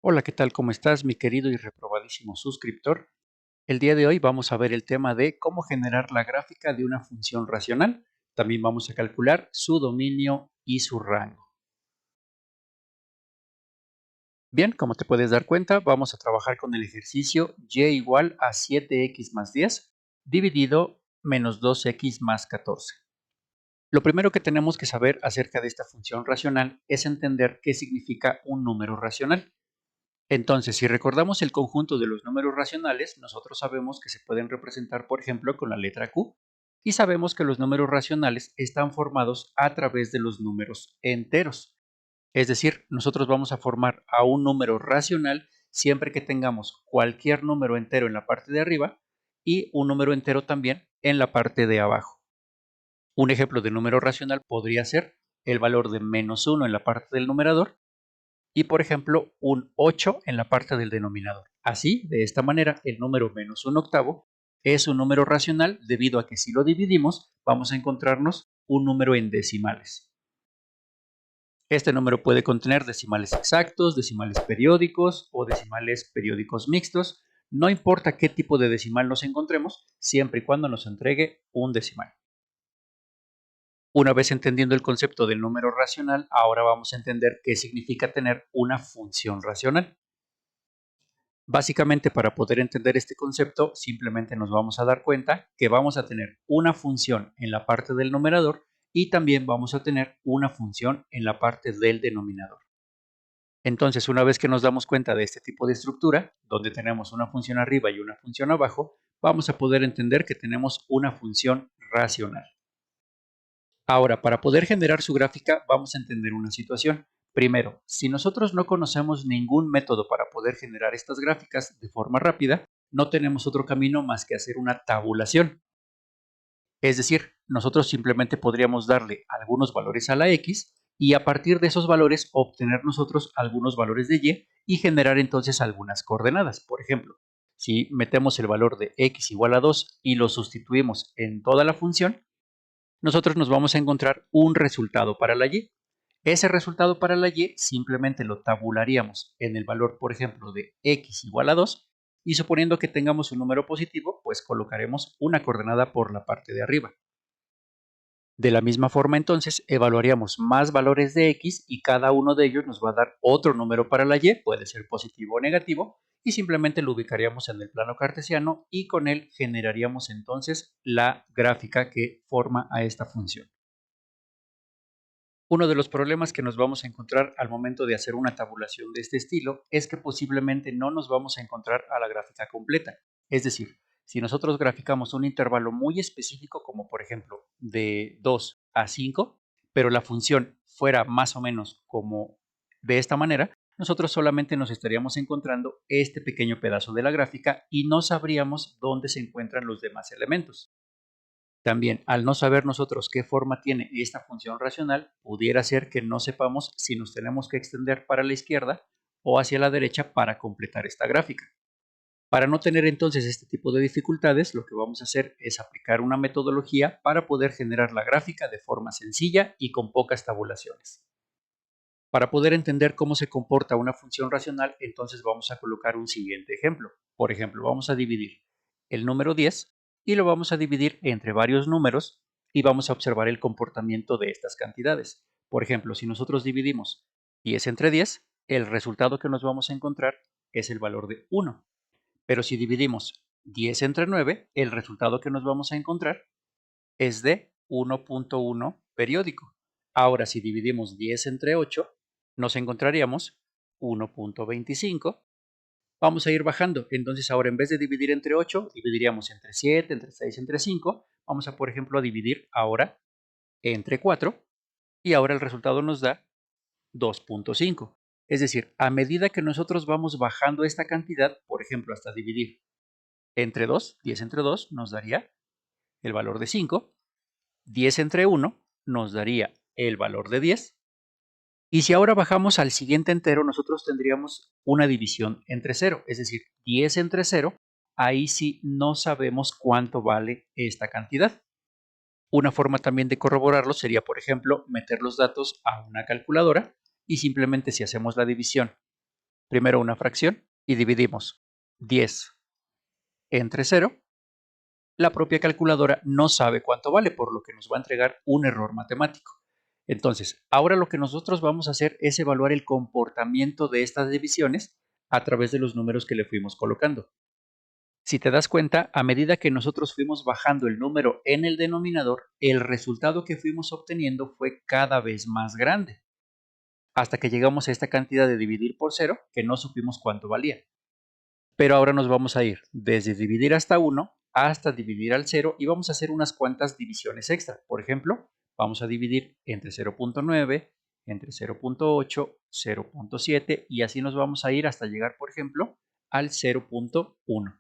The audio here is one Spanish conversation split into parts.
Hola, ¿qué tal? ¿Cómo estás, mi querido y reprobadísimo suscriptor? El día de hoy vamos a ver el tema de cómo generar la gráfica de una función racional. También vamos a calcular su dominio y su rango. Bien, como te puedes dar cuenta, vamos a trabajar con el ejercicio y igual a 7x más 10 dividido menos 2x más 14. Lo primero que tenemos que saber acerca de esta función racional es entender qué significa un número racional. Entonces, si recordamos el conjunto de los números racionales, nosotros sabemos que se pueden representar, por ejemplo, con la letra Q, y sabemos que los números racionales están formados a través de los números enteros. Es decir, nosotros vamos a formar a un número racional siempre que tengamos cualquier número entero en la parte de arriba y un número entero también en la parte de abajo. Un ejemplo de número racional podría ser el valor de -1 en la parte del numerador y, por ejemplo, un 8 en la parte del denominador. Así, de esta manera, el número -1/8 es un número racional debido a que si lo dividimos, vamos a encontrarnos un número en decimales. Este número puede contener decimales exactos, decimales periódicos o decimales periódicos mixtos. No importa qué tipo de decimal nos encontremos, siempre y cuando nos entregue un decimal. Una vez entendiendo el concepto del número racional, ahora vamos a entender qué significa tener una función racional. Básicamente, para poder entender este concepto, simplemente nos vamos a dar cuenta que vamos a tener una función en la parte del numerador y también vamos a tener una función en la parte del denominador. Entonces, una vez que nos damos cuenta de este tipo de estructura, donde tenemos una función arriba y una función abajo, vamos a poder entender que tenemos una función racional. Ahora, para poder generar su gráfica, vamos a entender una situación. Primero, si nosotros no conocemos ningún método para poder generar estas gráficas de forma rápida, no tenemos otro camino más que hacer una tabulación. Es decir, nosotros simplemente podríamos darle algunos valores a la X y a partir de esos valores obtener nosotros algunos valores de Y generar entonces algunas coordenadas. Por ejemplo, si metemos el valor de X igual a 2 y lo sustituimos en toda la función, nosotros nos vamos a encontrar un resultado para la Y. Ese resultado para la Y simplemente lo tabularíamos en el valor, por ejemplo, de X igual a 2 y suponiendo que tengamos un número positivo, pues colocaremos una coordenada por la parte de arriba. De la misma forma, entonces, evaluaríamos más valores de X y cada uno de ellos nos va a dar otro número para la Y, puede ser positivo o negativo, y simplemente lo ubicaríamos en el plano cartesiano y con él generaríamos entonces la gráfica que forma a esta función. Uno de los problemas que nos vamos a encontrar al momento de hacer una tabulación de este estilo es que posiblemente no nos vamos a encontrar a la gráfica completa. Es decir, si nosotros graficamos un intervalo muy específico, como por ejemplo de 2 a 5, pero la función fuera más o menos como de esta manera, nosotros solamente nos estaríamos encontrando este pequeño pedazo de la gráfica y no sabríamos dónde se encuentran los demás elementos. También, al no saber nosotros qué forma tiene esta función racional, pudiera ser que no sepamos si nos tenemos que extender para la izquierda o hacia la derecha para completar esta gráfica. Para no tener entonces este tipo de dificultades, lo que vamos a hacer es aplicar una metodología para poder generar la gráfica de forma sencilla y con pocas tabulaciones. Para poder entender cómo se comporta una función racional, entonces vamos a colocar un siguiente ejemplo. Por ejemplo, vamos a dividir el número 10 y lo vamos a dividir entre varios números y vamos a observar el comportamiento de estas cantidades. Por ejemplo, si nosotros dividimos 10 entre 10, el resultado que nos vamos a encontrar es el valor de 1. Pero si dividimos 10 entre 9, el resultado que nos vamos a encontrar es de 1.1 periódico. Ahora, si dividimos 10 entre 8, nos encontraríamos 1.25. Vamos a ir bajando. Entonces, ahora en vez de dividir entre 8, dividiríamos entre 7, entre 6, entre 5. Vamos a, por ejemplo, a dividir ahora entre 4 y ahora el resultado nos da 2.5. Es decir, a medida que nosotros vamos bajando esta cantidad, por ejemplo, hasta dividir entre 2, 10 entre 2 nos daría el valor de 5. 10 entre 1 nos daría el valor de 10. Y si ahora bajamos al siguiente entero, nosotros tendríamos una división entre 0, es decir, 10 entre 0, ahí sí no sabemos cuánto vale esta cantidad. Una forma también de corroborarlo sería, por ejemplo, meter los datos a una calculadora y simplemente si hacemos la división primero una fracción y dividimos 10 entre 0, la propia calculadora no sabe cuánto vale, por lo que nos va a entregar un error matemático. Entonces, ahora lo que nosotros vamos a hacer es evaluar el comportamiento de estas divisiones a través de los números que le fuimos colocando. Si te das cuenta, a medida que nosotros fuimos bajando el número en el denominador, el resultado que fuimos obteniendo fue cada vez más grande, hasta que llegamos a esta cantidad de dividir por 0 que no supimos cuánto valía. Pero ahora nos vamos a ir desde dividir hasta 1 hasta dividir al 0 y vamos a hacer unas cuantas divisiones extra. Por ejemplo, vamos a dividir entre 0.9, entre 0.8, 0.7 y así nos vamos a ir hasta llegar, por ejemplo, al 0.1.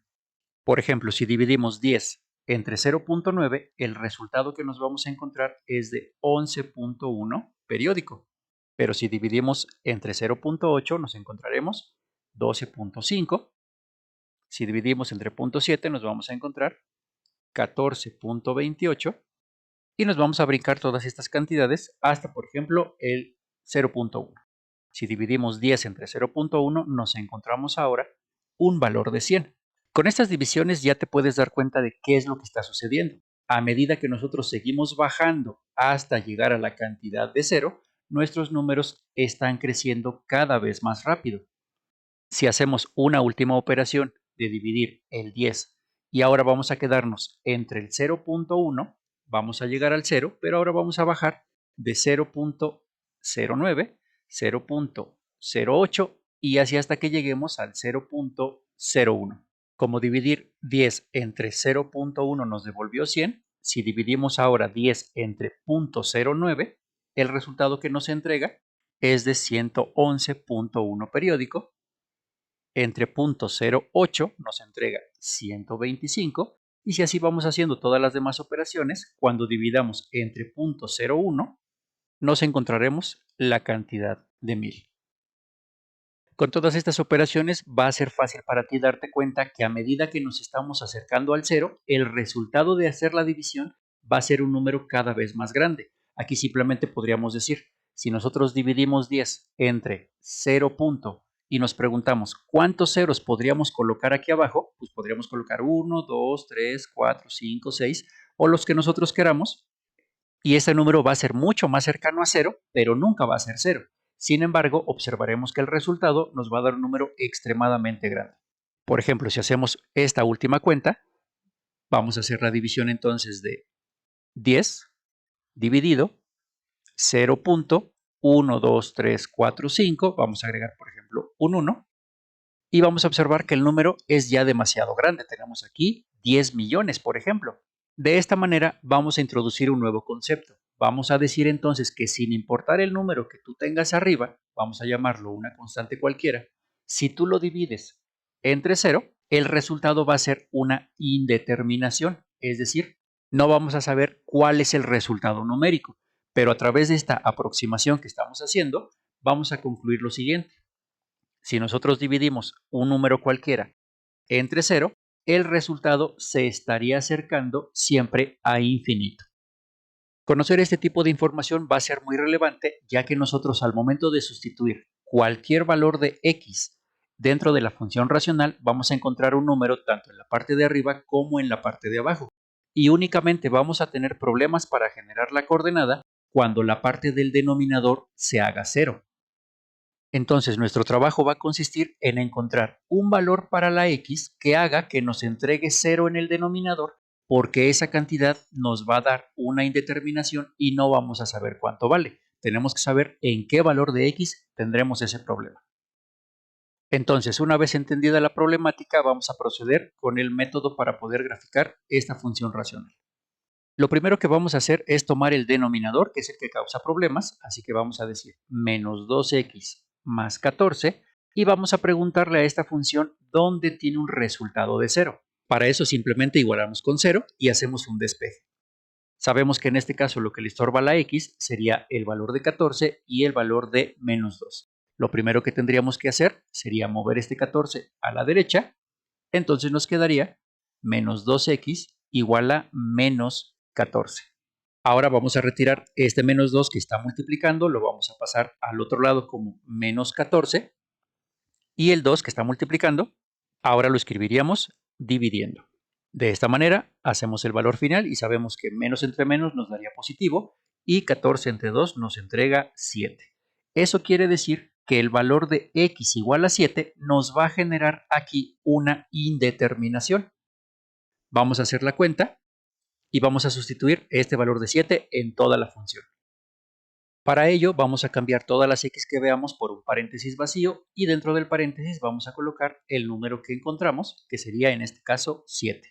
Por ejemplo, si dividimos 10 entre 0.9, el resultado que nos vamos a encontrar es de 11.1 periódico. Pero si dividimos entre 0.8, nos encontraremos 12.5. Si dividimos entre 0.7, nos vamos a encontrar 14.28 y nos vamos a brincar todas estas cantidades hasta, por ejemplo, el 0.1. Si dividimos 10 entre 0.1, nos encontramos ahora un valor de 100. Con estas divisiones ya te puedes dar cuenta de qué es lo que está sucediendo. A medida que nosotros seguimos bajando hasta llegar a la cantidad de 0, nuestros números están creciendo cada vez más rápido. Si hacemos una última operación de dividir el 10 y ahora vamos a quedarnos entre el 0.1, vamos a llegar al 0, pero ahora vamos a bajar de 0.09, 0.08 y así hasta que lleguemos al 0.01. Como dividir 10 entre 0.1 nos devolvió 100, si dividimos ahora 10 entre 0.09, el resultado que nos entrega es de 111.1 periódico. Entre 0.08 nos entrega 125 y si así vamos haciendo todas las demás operaciones, cuando dividamos entre 0.01 nos encontraremos la cantidad de 1000. Con todas estas operaciones va a ser fácil para ti darte cuenta que a medida que nos estamos acercando al 0, el resultado de hacer la división va a ser un número cada vez más grande. Aquí simplemente podríamos decir, si nosotros dividimos 10 entre 0. Y nos preguntamos cuántos ceros podríamos colocar aquí abajo, pues podríamos colocar 1, 2, 3, 4, 5, 6 o los que nosotros queramos y ese número va a ser mucho más cercano a 0, pero nunca va a ser 0. Sin embargo, observaremos que el resultado nos va a dar un número extremadamente grande. Por ejemplo, si hacemos esta última cuenta, vamos a hacer la división entonces de 10 dividido 0.12345, vamos a agregar por ejemplo un 1 y vamos a observar que el número es ya demasiado grande. Tenemos aquí 10 millones, por ejemplo. De esta manera vamos a introducir un nuevo concepto. Vamos a decir entonces que sin importar el número que tú tengas arriba, vamos a llamarlo una constante cualquiera, si tú lo divides entre 0, el resultado va a ser una indeterminación, es decir, no vamos a saber cuál es el resultado numérico, pero a través de esta aproximación que estamos haciendo, vamos a concluir lo siguiente. Si nosotros dividimos un número cualquiera entre 0, el resultado se estaría acercando siempre a infinito. Conocer este tipo de información va a ser muy relevante, ya que nosotros al momento de sustituir cualquier valor de x dentro de la función racional, vamos a encontrar un número tanto en la parte de arriba como en la parte de abajo. Y únicamente vamos a tener problemas para generar la coordenada cuando la parte del denominador se haga 0. Entonces, nuestro trabajo va a consistir en encontrar un valor para la x que haga que nos entregue 0 en el denominador, porque esa cantidad nos va a dar una indeterminación y no vamos a saber cuánto vale. Tenemos que saber en qué valor de x tendremos ese problema. Entonces, una vez entendida la problemática, vamos a proceder con el método para poder graficar esta función racional. Lo primero que vamos a hacer es tomar el denominador, que es el que causa problemas, así que vamos a decir menos 2x más 14 y vamos a preguntarle a esta función dónde tiene un resultado de 0. Para eso simplemente igualamos con 0 y hacemos un despeje. Sabemos que en este caso lo que le estorba a la x sería el valor de 14 y el valor de menos 2. Lo primero que tendríamos que hacer sería mover este 14 a la derecha, entonces nos quedaría menos 2x igual a menos 14. Ahora vamos a retirar este menos 2 que está multiplicando, lo vamos a pasar al otro lado como menos 14 Y el 2 que está multiplicando, ahora lo escribiríamos dividiendo. De esta manera hacemos el valor final y sabemos que menos entre menos nos daría positivo y 14 entre 2 nos entrega 7. Eso quiere decir que el valor de x igual a 7 nos va a generar aquí una indeterminación. Vamos a hacer la cuenta y vamos a sustituir este valor de 7 en toda la función. Para ello vamos a cambiar todas las x que veamos por un paréntesis vacío y dentro del paréntesis vamos a colocar el número que encontramos, que sería en este caso 7.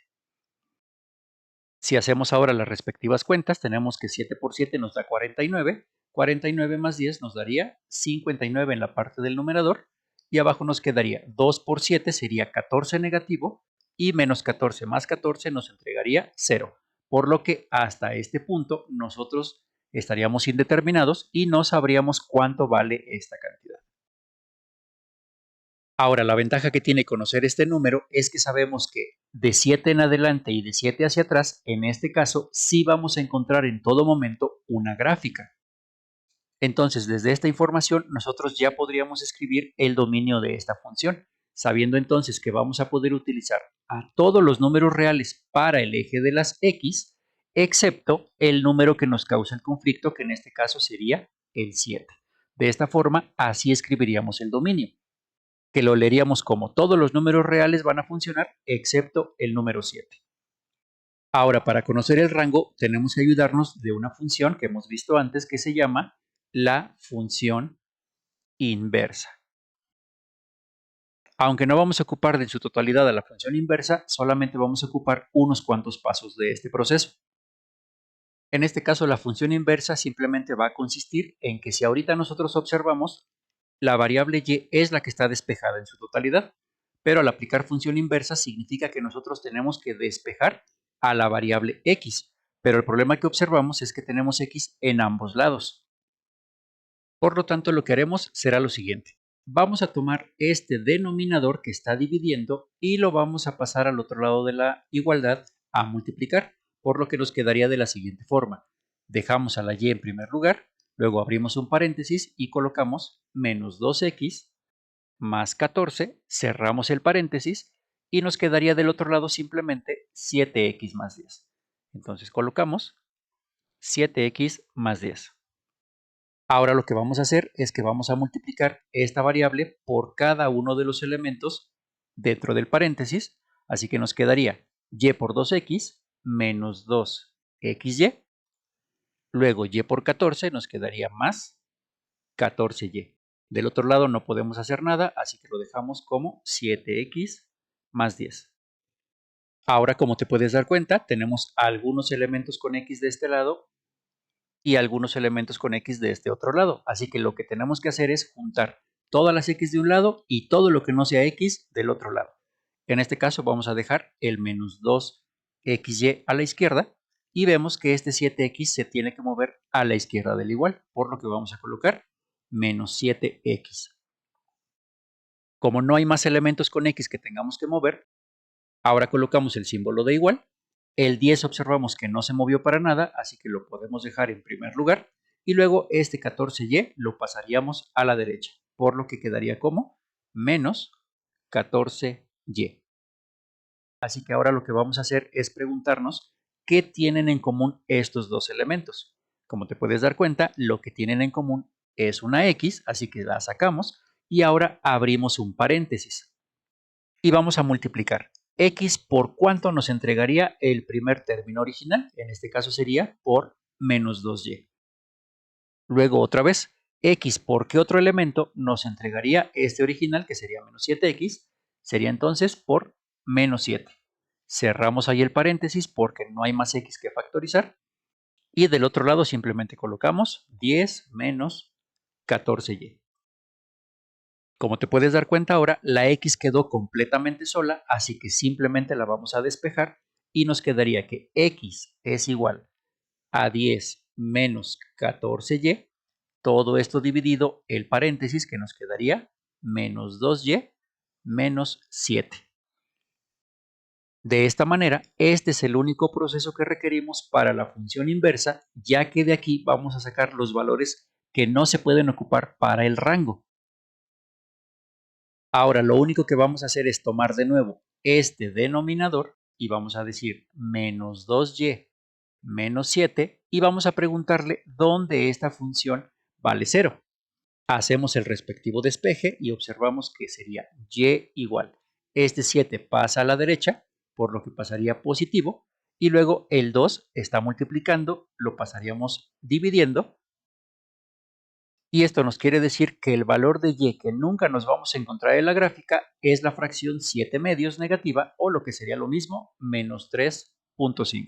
Si hacemos ahora las respectivas cuentas, tenemos que 7 por 7 nos da 49, 49 más 10 nos daría 59 en la parte del numerador y abajo nos quedaría 2 por 7 sería 14 negativo y menos 14 más 14 nos entregaría 0, por lo que hasta este punto nosotros estaríamos indeterminados y no sabríamos cuánto vale esta cantidad. Ahora, la ventaja que tiene conocer este número es que sabemos que de 7 en adelante y de 7 hacia atrás, en este caso, sí vamos a encontrar en todo momento una gráfica. Entonces, desde esta información, nosotros ya podríamos escribir el dominio de esta función, sabiendo entonces que vamos a poder utilizar a todos los números reales para el eje de las x, excepto el número que nos causa el conflicto, que en este caso sería el 7. De esta forma, así escribiríamos el dominio, que lo leeríamos como todos los números reales van a funcionar excepto el número 7. Ahora, para conocer el rango, tenemos que ayudarnos de una función que hemos visto antes que se llama la función inversa. Aunque no vamos a ocupar en su totalidad a la función inversa, solamente vamos a ocupar unos cuantos pasos de este proceso. En este caso, la función inversa simplemente va a consistir en que si ahorita nosotros observamos, la variable y es la que está despejada en su totalidad, pero al aplicar función inversa significa que nosotros tenemos que despejar a la variable x, pero el problema que observamos es que tenemos x en ambos lados. Por lo tanto, lo que haremos será lo siguiente. Vamos a tomar este denominador que está dividiendo y lo vamos a pasar al otro lado de la igualdad a multiplicar, por lo que nos quedaría de la siguiente forma. Dejamos a la y en primer lugar, luego abrimos un paréntesis y colocamos menos 2x más 14, cerramos el paréntesis y nos quedaría del otro lado simplemente 7x más 10. Entonces colocamos 7x más 10. Ahora lo que vamos a hacer es que vamos a multiplicar esta variable por cada uno de los elementos dentro del paréntesis, así que nos quedaría y por 2x menos 2xy, luego y por 14 nos quedaría más 14y. Del otro lado no podemos hacer nada, así que lo dejamos como 7x más 10. Ahora, como te puedes dar cuenta, tenemos algunos elementos con x de este lado y algunos elementos con x de este otro lado. Así que lo que tenemos que hacer es juntar todas las x de un lado y todo lo que no sea x del otro lado. En este caso vamos a dejar el menos 2xy a la izquierda y vemos que este 7x se tiene que mover a la izquierda del igual, por lo que vamos a colocar menos 7x. Como no hay más elementos con x que tengamos que mover, ahora colocamos el símbolo de igual. El 10 observamos que no se movió para nada, así que lo podemos dejar en primer lugar. Y luego este 14y lo pasaríamos a la derecha, por lo que quedaría como menos 14y. Así que ahora lo que vamos a hacer es preguntarnos qué tienen en común estos dos elementos. Como te puedes dar cuenta, lo que tienen en común es una x, así que la sacamos y ahora abrimos un paréntesis. Y vamos a multiplicar x por cuánto nos entregaría el primer término original, en este caso sería por menos 2y. Luego otra vez, x por qué otro elemento nos entregaría este original, que sería menos 7x, sería entonces por menos 7. Cerramos ahí el paréntesis porque no hay más x que factorizar. Y del otro lado simplemente colocamos 10 menos 14y. Como te puedes dar cuenta ahora, la x quedó completamente sola, así que simplemente la vamos a despejar y nos quedaría que x es igual a 10 menos 14y, todo esto dividido el paréntesis que nos quedaría menos 2y menos 7. De esta manera, este es el único proceso que requerimos para la función inversa, ya que de aquí vamos a sacar los valores que no se pueden ocupar para el rango. Ahora lo único que vamos a hacer es tomar de nuevo este denominador y vamos a decir menos 2y menos 7 y vamos a preguntarle dónde esta función vale 0. Hacemos el respectivo despeje y observamos que sería y igual. Este 7 pasa a la derecha, por lo que pasaría positivo, y luego el 2 está multiplicando, lo pasaríamos dividiendo, y esto nos quiere decir que el valor de y que nunca nos vamos a encontrar en la gráfica es la fracción 7 medios negativa, o lo que sería lo mismo, menos 3.5.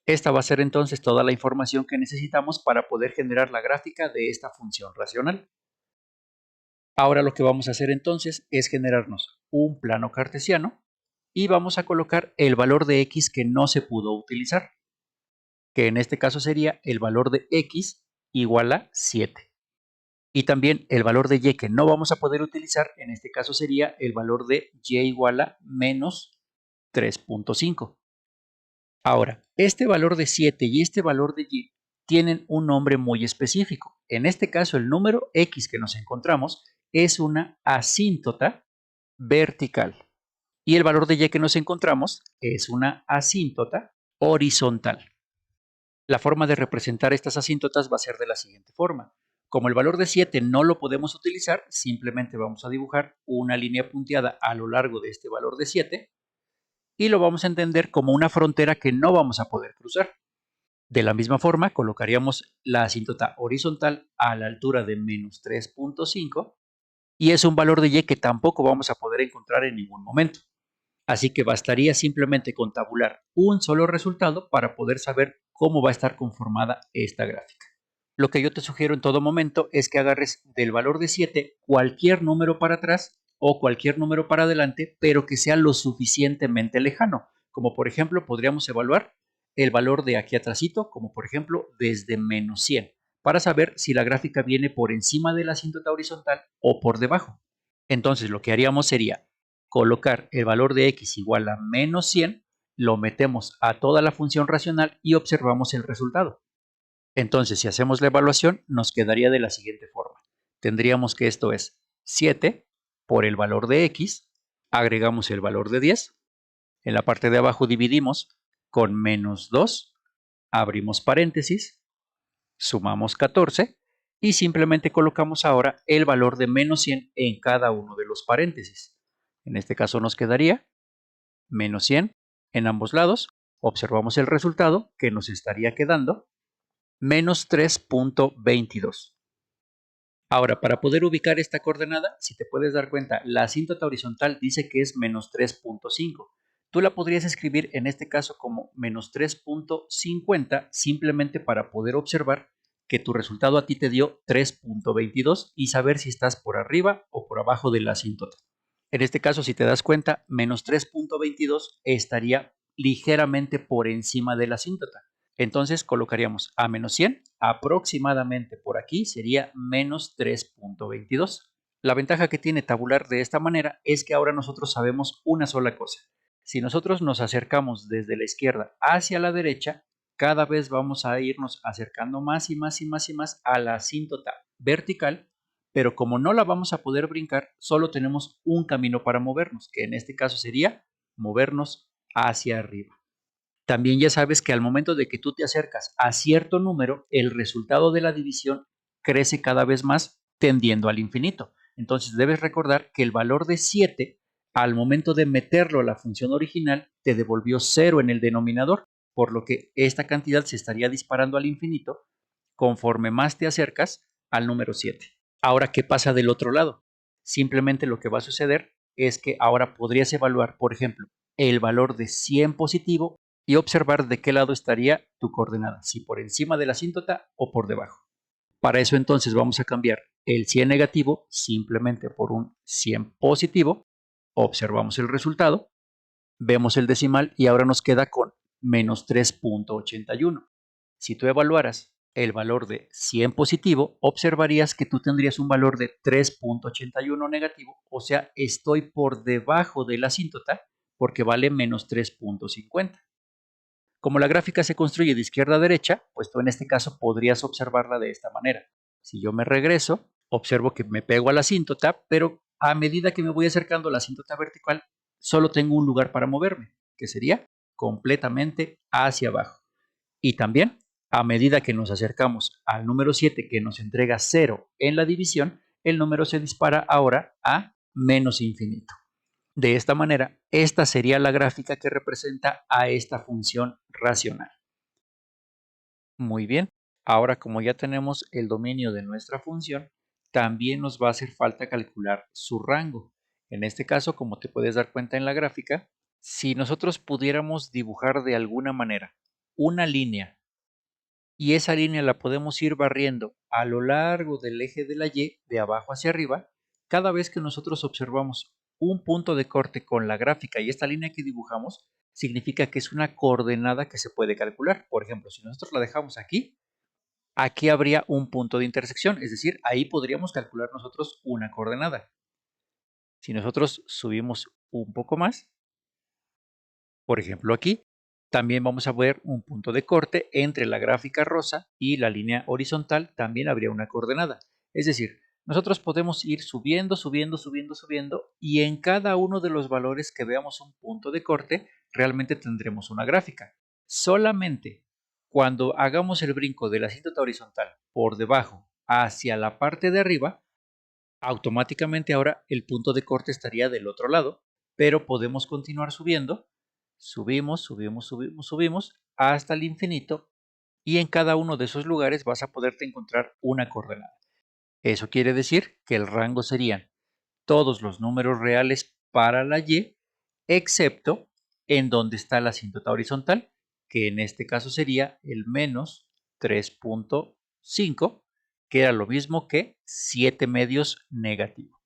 Esta va a ser entonces toda la información que necesitamos para poder generar la gráfica de esta función racional. Ahora lo que vamos a hacer entonces es generarnos un plano cartesiano y vamos a colocar el valor de x que no se pudo utilizar, que en este caso sería el valor de x igual a 7. Y también el valor de y que no vamos a poder utilizar, en este caso sería el valor de y igual a menos 3.5. Ahora, este valor de 7 y este valor de y tienen un nombre muy específico. En este caso, el número x que nos encontramos es una asíntota vertical y el valor de y que nos encontramos es una asíntota horizontal. La forma de representar estas asíntotas va a ser de la siguiente forma. Como el valor de 7 no lo podemos utilizar, simplemente vamos a dibujar una línea punteada a lo largo de este valor de 7 y lo vamos a entender como una frontera que no vamos a poder cruzar. De la misma forma, colocaríamos la asíntota horizontal a la altura de menos 3.5 y es un valor de y que tampoco vamos a poder encontrar en ningún momento. Así que bastaría simplemente con tabular un solo resultado para poder saber cómo va a estar conformada esta gráfica. Lo que yo te sugiero en todo momento es que agarres del valor de 7 cualquier número para atrás o cualquier número para adelante, pero que sea lo suficientemente lejano. Como por ejemplo, podríamos evaluar el valor de aquí atrásito, como por ejemplo desde menos 100, para saber si la gráfica viene por encima de la asíntota horizontal o por debajo. Entonces lo que haríamos sería colocar el valor de x igual a menos 100, lo metemos a toda la función racional y observamos el resultado. Entonces, si hacemos la evaluación, nos quedaría de la siguiente forma. Tendríamos que esto es 7 por el valor de x, agregamos el valor de 10, en la parte de abajo dividimos con menos 2, abrimos paréntesis, sumamos 14 y simplemente colocamos ahora el valor de menos 100 en cada uno de los paréntesis. En este caso nos quedaría menos 100 en ambos lados. Observamos el resultado que nos estaría quedando menos 3.22. Ahora, para poder ubicar esta coordenada, si te puedes dar cuenta, la asíntota horizontal dice que es menos 3.5. Tú la podrías escribir en este caso como menos 3.50 simplemente para poder observar que tu resultado a ti te dio 3.22 y saber si estás por arriba o por abajo de la asíntota. En este caso, si te das cuenta, menos 3.22 estaría ligeramente por encima de la asíntota. Entonces colocaríamos a menos 100, aproximadamente por aquí sería menos 3.22. La ventaja que tiene tabular de esta manera es que ahora nosotros sabemos una sola cosa. Si nosotros nos acercamos desde la izquierda hacia la derecha, cada vez vamos a irnos acercando más y más y más y más a la asíntota vertical, pero como no la vamos a poder brincar, solo tenemos un camino para movernos, que en este caso sería movernos hacia arriba. También ya sabes que al momento de que tú te acercas a cierto número, el resultado de la división crece cada vez más tendiendo al infinito. Entonces debes recordar que el valor de 7, al momento de meterlo a la función original, te devolvió 0 en el denominador, por lo que esta cantidad se estaría disparando al infinito conforme más te acercas al número 7. Ahora, ¿qué pasa del otro lado? Simplemente lo que va a suceder es que ahora podrías evaluar, por ejemplo, el valor de 100 positivo y observar de qué lado estaría tu coordenada, si por encima de la asíntota o por debajo. Para eso entonces vamos a cambiar el 100 negativo simplemente por un 100 positivo, observamos el resultado, vemos el decimal y ahora nos queda con menos 3.81. Si tú evaluaras el valor de 100 positivo, observarías que tú tendrías un valor de 3.81 negativo, o sea, estoy por debajo de la asíntota porque vale menos 3.50. Como la gráfica se construye de izquierda a derecha, pues tú en este caso podrías observarla de esta manera. Si yo me regreso, Observo que me pego a la asíntota, pero a medida que me voy acercando a la asíntota vertical, solo tengo un lugar para moverme, que sería completamente hacia abajo. Y también, a medida que nos acercamos al número 7 que nos entrega 0 en la división, el número se dispara ahora a menos infinito. De esta manera, esta sería la gráfica que representa a esta función racional. Muy bien, ahora como ya tenemos el dominio de nuestra función, también nos va a hacer falta calcular su rango. En este caso, como te puedes dar cuenta en la gráfica, si nosotros pudiéramos dibujar de alguna manera una línea y esa línea la podemos ir barriendo a lo largo del eje de la Y de abajo hacia arriba, cada vez que nosotros observamos un punto de corte con la gráfica y esta línea que dibujamos, significa que es una coordenada que se puede calcular. Por ejemplo, si nosotros la dejamos aquí, aquí habría un punto de intersección, es decir, ahí podríamos calcular nosotros una coordenada. Si nosotros subimos un poco más, por ejemplo aquí, también vamos a ver un punto de corte entre la gráfica rosa y la línea horizontal, también habría una coordenada. Es decir, nosotros podemos ir subiendo, subiendo, subiendo, subiendo y en cada uno de los valores que veamos un punto de corte, realmente tendremos una gráfica. Solamente cuando hagamos el brinco de la asíntota horizontal por debajo hacia la parte de arriba, automáticamente ahora el punto de corte estaría del otro lado, pero podemos continuar subiendo. Subimos, subimos, subimos, subimos hasta el infinito y en cada uno de esos lugares vas a poderte encontrar una coordenada. Eso quiere decir que el rango serían todos los números reales para la Y, excepto en donde está la asíntota horizontal, que en este caso sería el menos 3.5, que era lo mismo que 7 medios negativo.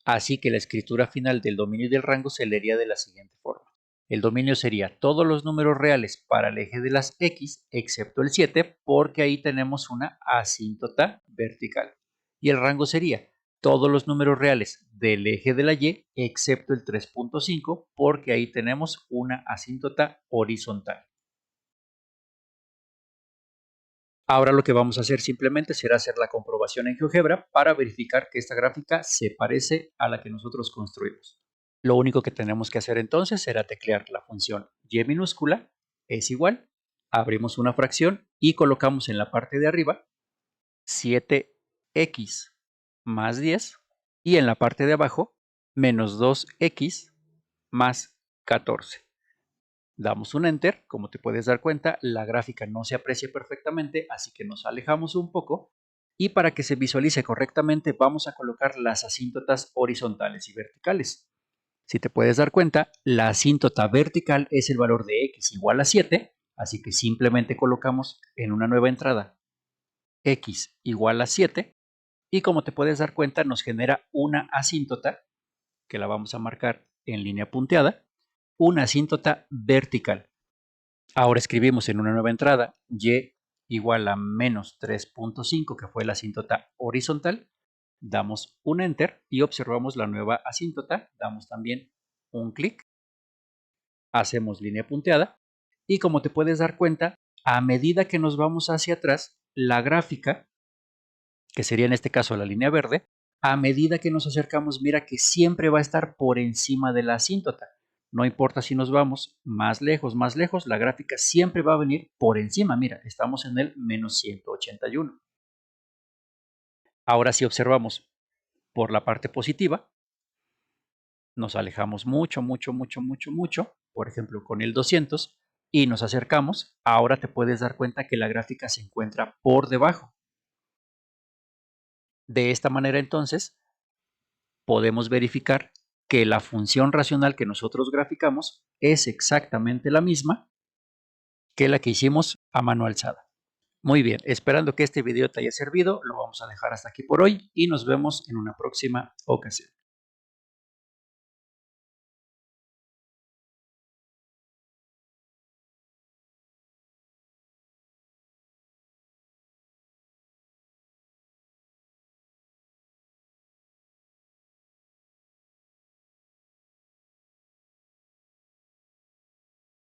Así que la escritura final del dominio y del rango se leería de la siguiente forma. El dominio sería todos los números reales para el eje de las X, excepto el 7, porque ahí tenemos una asíntota vertical. Y el rango sería todos los números reales del eje de la Y, excepto el 3.5, porque ahí tenemos una asíntota horizontal. Ahora lo que vamos a hacer simplemente será hacer la comprobación en GeoGebra para verificar que esta gráfica se parece a la que nosotros construimos. Lo único que tenemos que hacer entonces será teclear la función y minúscula es igual, abrimos una fracción y colocamos en la parte de arriba 7x más 10 y en la parte de abajo menos 2x más 14. Damos un enter, como te puedes dar cuenta, la gráfica no se aprecia perfectamente, así que nos alejamos un poco y para que se visualice correctamente vamos a colocar las asíntotas horizontales y verticales. Si te puedes dar cuenta, la asíntota vertical es el valor de x igual a 7, así que simplemente colocamos en una nueva entrada x igual a 7 y como te puedes dar cuenta nos genera una asíntota que la vamos a marcar en línea punteada, una asíntota vertical. Ahora escribimos en una nueva entrada y igual a menos 3.5 que fue la asíntota horizontal, damos un enter y observamos la nueva asíntota, damos también un clic, hacemos línea punteada y como te puedes dar cuenta, a medida que nos vamos hacia atrás, la gráfica, que sería en este caso la línea verde, a medida que nos acercamos, mira que siempre va a estar por encima de la asíntota. No importa si nos vamos más lejos, la gráfica siempre va a venir por encima. Mira, estamos en el menos 181. Ahora si observamos por la parte positiva, nos alejamos mucho, mucho, mucho, mucho, mucho, por ejemplo con el 200, y nos acercamos, ahora te puedes dar cuenta que la gráfica se encuentra por debajo. De esta manera entonces podemos verificar que la función racional que nosotros graficamos es exactamente la misma que la que hicimos a mano alzada. Muy bien, esperando que este video te haya servido, lo vamos a dejar hasta aquí por hoy y nos vemos en una próxima ocasión.